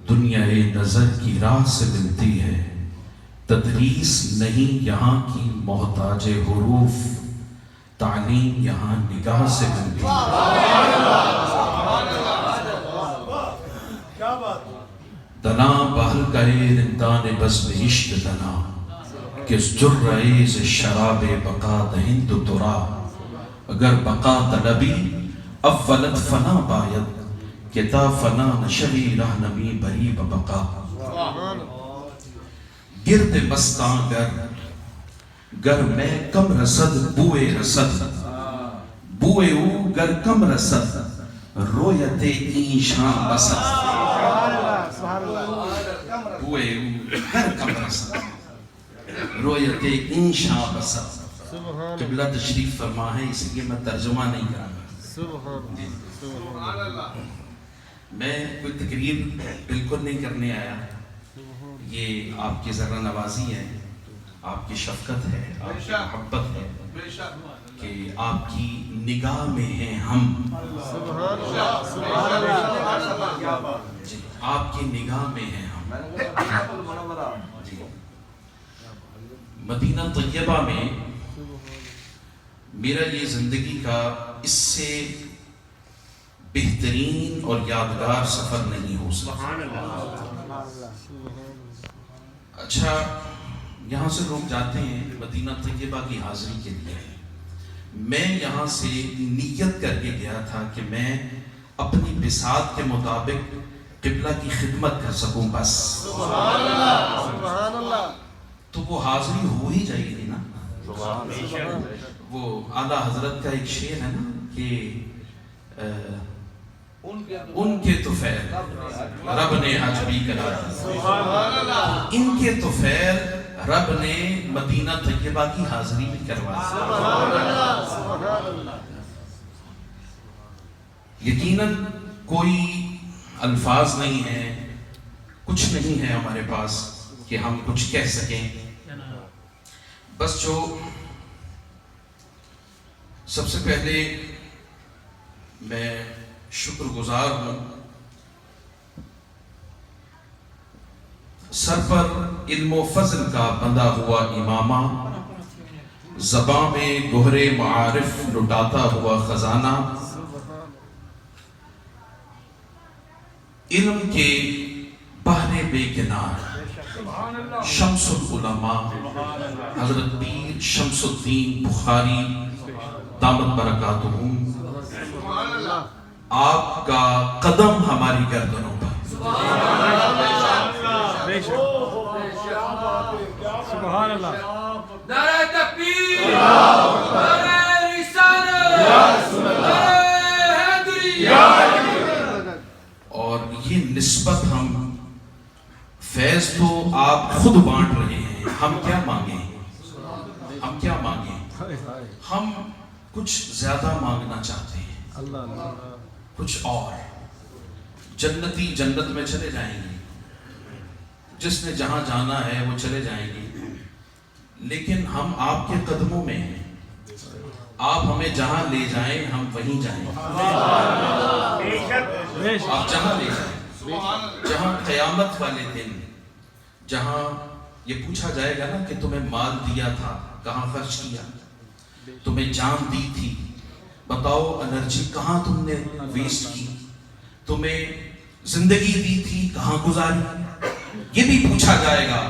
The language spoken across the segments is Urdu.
دنیا نظر کی راہ سے ملتی ہے، تدریس نہیں یہاں کی محتاج حروف، تعلیم یہاں نگاہ سے ملتی ہے۔ دنا بہل کرے رندان بزم عشق دنا، کس جرعیز شراب بقا دہند ترا، اگر بقا طلبی اولت فنا باید، کتا فنا نشوی رہنمی بری ببقا۔ گرد مستان گر میں کم رسد بوئے رسد، بوئے او گر کم رسد رویت این شان بسد، بوئے او گر کم رسد رویت این شان بسد۔ قبلہ تشریف فرما ہے، اس لیے میں ترجمہ نہیں کروں گا۔ میں کوئی تقریر بالکل نہیں کرنے آیا، یہ آپ کی ذرا نوازی ہے، آپ کی شفقت ہے، آپ کی محبت ہے کہ آپ کی نگاہ میں ہیں ہم، آپ کی نگاہ میں ہیں ہم۔ مدینہ طیبہ میں میرا یہ زندگی کا اس سے بہترین اور یادگار سفر نہیں ہو سکتا۔ اچھا، یہاں سے لوگ جاتے ہیں مدینہ طیبہ کی حاضری کے لیے، میں یہاں سے نیت کر کے گیا تھا کہ میں اپنی بساط کے مطابق قبلہ کی خدمت کر سکوں بس، تو وہ حاضری ہو ہی جائے گی نا۔ وہ اعلیٰ حضرت کا ایک شعر ہے نا کہ ان کے طفیل رب نے حج بھی کرا دی، ان کے طفیل رب نے مدینہ طیبہ کی حاضری بھی کروا دی۔ یقیناً کوئی الفاظ نہیں ہیں، کچھ نہیں ہے ہمارے پاس کہ ہم کچھ کہہ سکیں، بس جو سب سے پہلے میں شکر گزار ہوں سر پر علم و فضل کا بندھا ہوا امامہ، زباں میں گہر معارف لٹاتا ہوا خزانہ، علم کے بحر بے کنار شمس العلماء حضرت پیر شمس الدین بخاری دامت برکاتہم، آپ کا قدم ہماری گردنوں پر۔ سبحان اللہ۔ نعرہ تکبیر، نعرہ رسالت، نعرہ حیدری۔ اور یہ نسبت ہم فیض تو آپ خود بانٹ رہے ہیں، ہم کیا مانگیں، ہم کیا مانگیں، ہم کچھ زیادہ مانگنا چاہتے ہیں، کچھ اور۔ جنتی جنت میں چلے جائیں گے، جس نے جہاں جانا ہے وہ چلے جائیں گے، لیکن ہم آپ کے قدموں میں ہیں، آپ ہمیں جہاں لے جائیں ہم وہیں جائیں، آپ جہاں لے جائیں، جہاں قیامت والے دن، جہاں یہ پوچھا جائے گا نا کہ تمہیں مال دیا تھا کہاں خرچ کیا، تمہیں جان دی تھی بتاؤ انرجی کہاں تم نے ویسٹ کی، تمہیں زندگی دی تھی کہاں گزاری، یہ بھی پوچھا جائے گا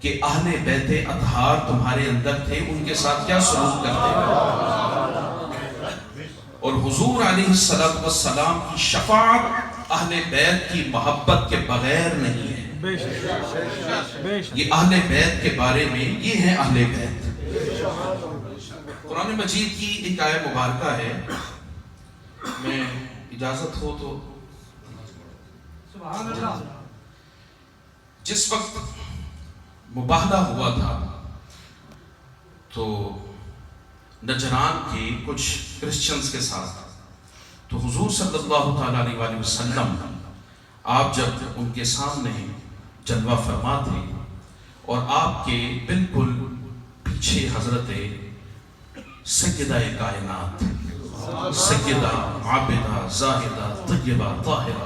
کہ اہل بیت اطہار تمہارے اندر تھے، ان کے ساتھ کیا سلوک کرتے ہیں۔ اور حضور علیہ السلام کی شفاعت اہل بیت کی محبت کے بغیر نہیں ہے۔ یہ اہل بیت کے بارے میں یہ ہے اہل بیت۔ قرآن مجید کی ایک آیت مبارکہ ہے، میں اجازت ہو تو جس وقت مباہلہ ہوا تھا تو نجران کے کچھ کرسچنز کے ساتھ، تو حضور صلی اللہ تعالیٰ علیہ وسلم آپ جب ان کے سامنے جلوہ فرما تھے اور آپ کے بالکل پیچھے حضرت سیدہ کائنات، سیدہ عابدہ زاہدہ طیبہ طاہرہ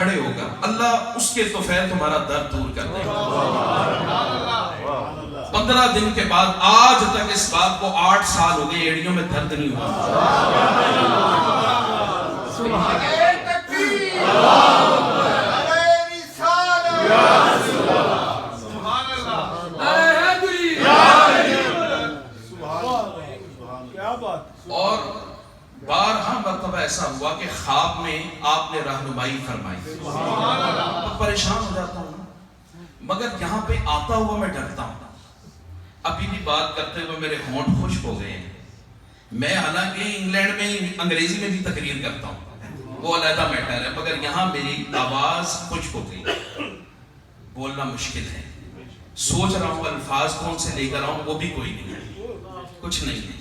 کھڑے ہو کر اللہ اس کے طفیل تمہارا درد دور کر دے گا۔ 15 دن کے بعد آج تک اس بات کو 8 سال ہو گئے ایڑیوں میں درد نہیں ہوا۔ اور بارہا مرتبہ ایسا ہوا کہ خواب میں آپ نے رہنمائی فرمائی، تو پریشان ہو جاتا ہوں مگر یہاں پہ آتا ہوا میں ڈرتا ہوں۔ ابھی بھی بات کرتے ہوئے میرے ہونٹ خشک ہو گئے ہیں۔ میں حالانکہ انگلینڈ میں انگریزی میں بھی تقریر کرتا ہوں، وہ علیحدہ میٹر ہے، مگر یہاں میری آواز خشک ہو گئی، بولنا مشکل ہے۔ سوچ رہا ہوں الفاظ کون سے لے کر آؤں، وہ بھی کوئی نہیں ہے، کچھ نہیں ہے۔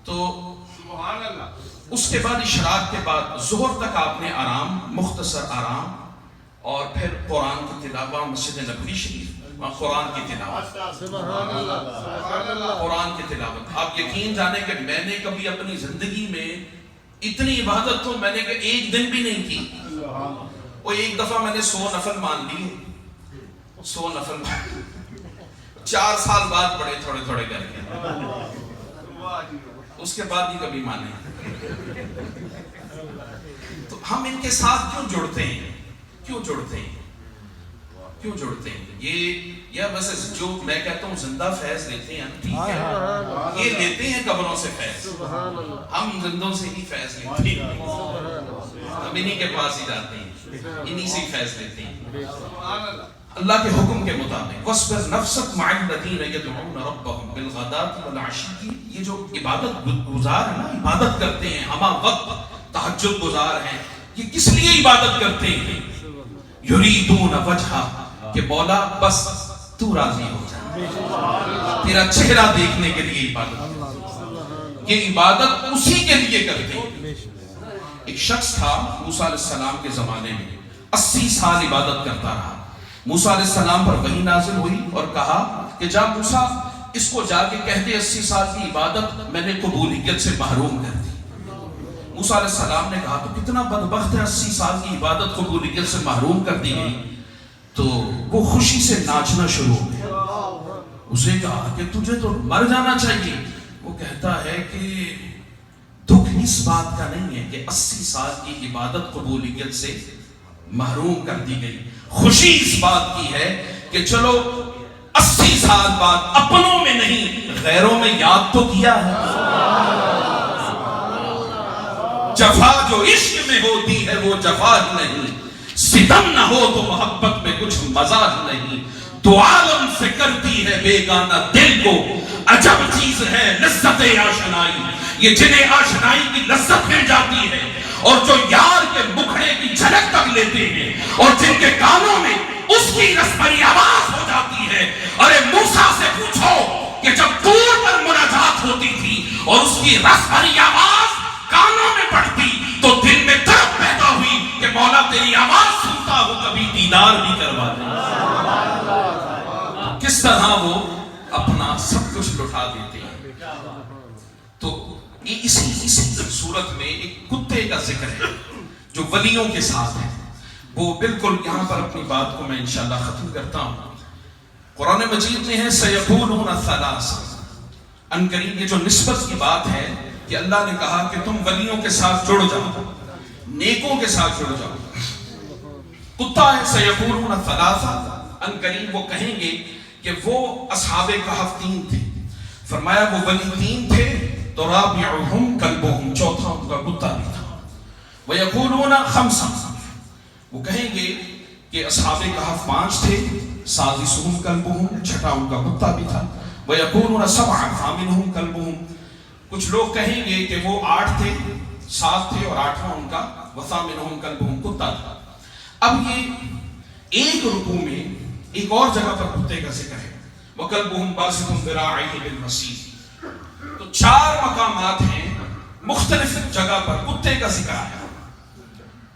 تو اس کے بعد اشراق کے بعد ظہر تک آپ نے آرام، مختصر آرام، اور پھر قرآن کی تلاوت، مسجد نبوی شریف قرآن کی تلاوت، قرآن کی تلاوت۔ آپ یقین جانے کہ میں نے کبھی اپنی زندگی میں اتنی عبادت تو میں نے کہ ایک دن بھی نہیں کی۔ وہ ایک دفعہ میں نے 100 نفل مان لیے، 100 نفل 4 سال بعد پڑے تھوڑے تھوڑے کر کے، اس کے بعد بھی کبھی مانے۔ تو ہم ان کے ساتھ کیوں جڑتے ہیں، کیوں جڑتے ہیں، کیوں جڑتے ہیں؟ یہ بس جو میں کہتا ہوں زندہ فیض لیتے ہیں، ٹھیک ہے، یہ لیتے ہیں قبروں سے فیض، ہم زندوں سے ہی فیض لیتے ہیں، ہم انہی کے پاس ہی جاتے ہیں، انہی سے ہی فیض لیتے ہیں۔ اللہ کے حکم کے مطابق وَاصْبِرْ نَفْسَكَ مَعَ الَّذِينَ يَدْعُونَ رَبَّهُمْ بِالْغَدَاةِ وَالْعَشِيِّ کی یہ جو عبادت گزار ہیں نا، عبادت کرتے ہیں، ہمہ وقت تہجد گزار ہیں، یہ کس لیے عبادت کرتے ہیں؟ یریدون وجہہ، کہ مولا بس تو راضی ہو جائے، تیرا چہرہ دیکھنے کے لیے عبادت، یہ عبادت اسی کے لیے کرتے ہیں۔ ایک شخص تھا موسیٰ علیہ السلام کے زمانے میں، 80 سال عبادت کرتا رہا۔ موسیٰ علیہ السلام پر وحی نازل ہوئی اور کہا کہ جا موسیٰ اس کو جا کے کہہ دے 80 سال کی عبادت میں نے قبولیت سے محروم کر دی۔ موسیٰ علیہ السلام نے کہا تو کتنا بدبخت ہے، 80 سال کی عبادت قبولیت سے محروم کر دی گئی۔ تو وہ خوشی سے ناچنا شروع ہو گیا۔ اسے کہا کہ تجھے تو مر جانا چاہیے۔ وہ کہتا ہے کہ دکھ اس بات کا نہیں ہے کہ 80 سال کی عبادت قبولیت سے محروم کر دی گئی، خوشی اس بات کی ہے کہ چلو 80 سال بعد اپنوں میں نہیں غیروں میں یاد تو کیا ہے۔ جفا جو عشق میں ہوتی ہے وہ جفا نہیں، ستم نہ ہو تو محبت میں کچھ مزہ نہیں، تو عالم سے کرتی ہے بیگانہ دل کو عجب چیز ہے لذت آشنائی، یہ جنہیں آشنائی کی لذت مل جاتی ہے اور جو یار کے مکھڑے کی جھلک تک لیتے ہیں اور جن کے کانوں میں اس کی رسبری آواز ہو جاتی ہے۔ ارے موسیٰ سے پوچھو کہ جب دور پر مناجات ہوتی تھی اور اس کی رسبری آواز کانوں میں پڑتی تو دل میں تڑپ پیدا ہوئی کہ مولا تیری آواز سنتا ہوں، کبھی دیدار بھی کروا دے۔ کس طرح وہ اپنا سب کچھ لٹا دیتے ہیں۔ تو اسی صورت میں ایک کتے کا ذکر ہے جو ولیوں کے ساتھ ہے، وہ بالکل یہاں پر اپنی بات کو میں انشاءاللہ ختم کرتا ہوں۔ قرآن مجید میں ہے سَيَقُولُونَ ثَلَاثَةٌ، ان قریب یہ جو نسبت کی بات ہے کہ اللہ نے کہا کہ تم ولیوں کے ساتھ جڑ جاؤ، نیکوں کے ساتھ جڑ جاؤ۔ کتا ہے سَيَقُولُونَ ثَلَاثَةٌ، ان قریب وہ کہیں گے کہ وہ اصحاب کہف 3 تھے، فرمایا وہ ولی 3 تھے تو رابعہم کلبہم، چوتھا ان کا کتا بھی تھا۔ وَيَقُولُونَ خَمْسَةٌ، وہ کہیں گے کہ اصحاب کہف 5 تھے، سادسہم کلبہم، چھٹا ان کا کتا بھی تھا۔ وَيَقُولُونَ سَبْعَةٌ ثَامِنُہم کلبہم، کچھ لوگ کہیں گے کہ وہ 8 تھے، 7 تھے اور 8واں ان کا وَثَامِنُہم کلبہم کتا تھا۔ اب یہ ایک رکوع میں ایک اور جگہ پر کتے کا ذکر ہے، وَكَلْبُهُمْ بَاسِطٌ ذِرَاعَيْهِ بِالْوَصِيدِ۔ تو 4 مقامات ہیں مختلف جگہ پر کتے کا ذکر آیا۔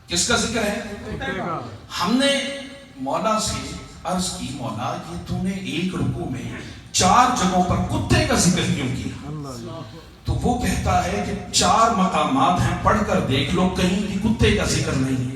کس کا ذکر ہے؟ ہم نے مولا سے عرض کی مولا یہ تو نے ایک رکوع میں 4 جگہوں پر کتے کا ذکر کیوں کیا؟ تو وہ کہتا ہے کہ 4 مقامات ہیں، پڑھ کر دیکھ لو، کہیں بھی کتے کا ذکر نہیں ہے۔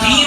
3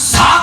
7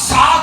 7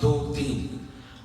2 3,